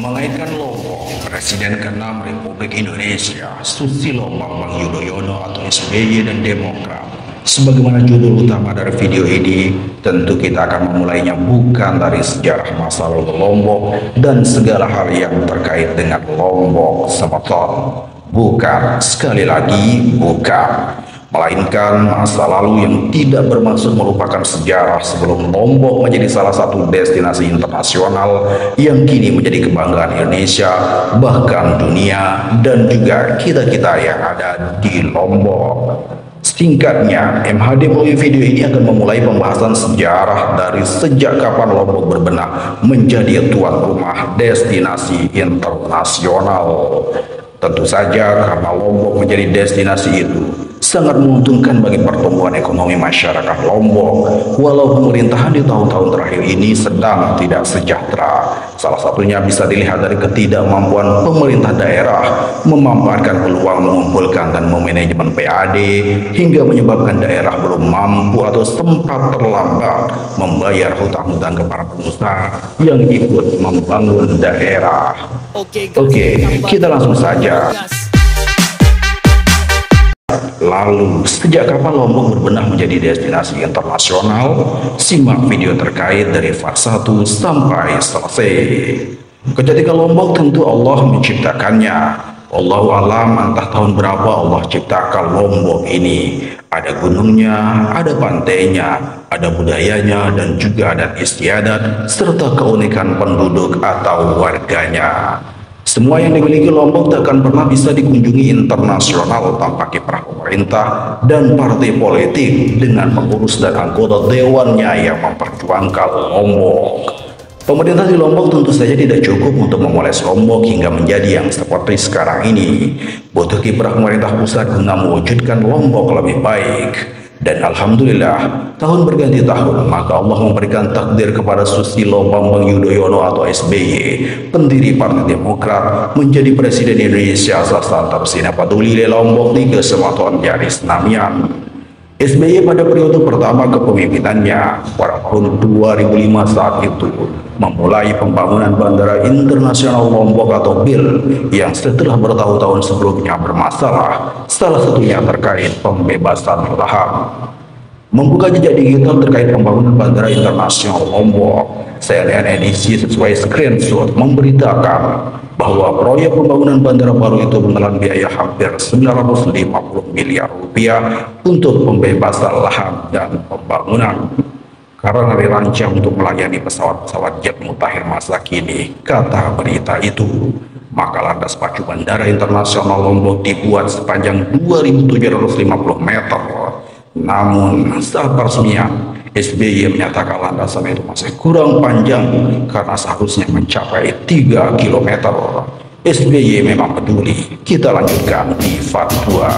melainkan Lombok. Presiden ke-6 Republik Indonesia, Susilo Bambang Yudhoyono atau SBY dan Demokrat. Sebagaimana judul utama dari video ini, tentu kita akan memulainya bukan dari sejarah masa lalu Lombok dan segala hal yang terkait dengan Lombok semata. Bukan, sekali lagi bukan. Melainkan masa lalu yang tidak bermaksud melupakan sejarah sebelum Lombok menjadi salah satu destinasi internasional yang kini menjadi kebanggaan Indonesia, bahkan dunia, dan juga kita-kita yang ada di Lombok. Singkatnya, MHD melalui video ini akan memulai pembahasan sejarah dari sejak kapan Lombok berbenah menjadi tuan rumah destinasi internasional. Tentu saja karena Lombok menjadi destinasi itu sangat menguntungkan bagi pertumbuhan ekonomi masyarakat Lombok, walau pemerintahan di tahun-tahun terakhir ini sedang tidak sejahtera. Salah satunya bisa dilihat dari ketidakmampuan pemerintah daerah memanfaatkan peluang mengumpulkan dan memanajemen PAD hingga menyebabkan daerah belum mampu atau sempat terlambat membayar hutang-hutang kepada pengusaha yang ikut membangun daerah. Oke, kita langsung saja. Lalu, sejak kapan Lombok berbenah menjadi destinasi internasional? Simak video terkait dari fase 1 sampai selesai. Ketika Lombok tentu Allah menciptakannya. Allahu alam entah tahun berapa Allah ciptakan Lombok ini. Ada gunungnya, ada pantainya, ada budayanya, dan juga adat istiadat, serta keunikan penduduk atau warganya. Semua yang dimiliki Lombok tak akan pernah bisa dikunjungi internasional tanpa kiprah pemerintah dan partai politik dengan pengurus dan anggota dewannya yang memperjuangkan Lombok. Pemerintah di Lombok tentu saja tidak cukup untuk memoles Lombok hingga menjadi yang seperti sekarang ini. Butuh kiprah pemerintah pusat guna mewujudkan Lombok lebih baik. Dan Alhamdulillah, tahun berganti tahun, maka Allah memberikan takdir kepada Susilo Bambang Yudhoyono atau SBY, pendiri Partai Demokrat, menjadi Presiden Indonesia asal Tarsina Paduli Lombok di Kesempatan Jaris Namian. SBY pada periode pertama kepemimpinannya pada tahun 2005 saat itu memulai pembangunan Bandara Internasional Lombok atau BIL yang setelah bertahun-tahun sebelumnya bermasalah, salah satunya terkait pembebasan lahan. Membuka jejak digital terkait pembangunan Bandara Internasional Lombok, CNN edisi sesuai screenshot memberitakan bahwa proyek pembangunan bandara baru itu menelan biaya hampir 950 miliar rupiah untuk pembebasan lahan dan pembangunan. Karena dirancang untuk melayani pesawat-pesawat jet mutakhir masa kini, kata berita itu, maka landas pacu Bandara Internasional Lombok dibuat sepanjang 2.750 meter. Namun saat peresmian, SBY menyatakan landasan itu masih kurang panjang karena seharusnya mencapai 3 km. SBY memang peduli. Kita lanjutkan di fatwa.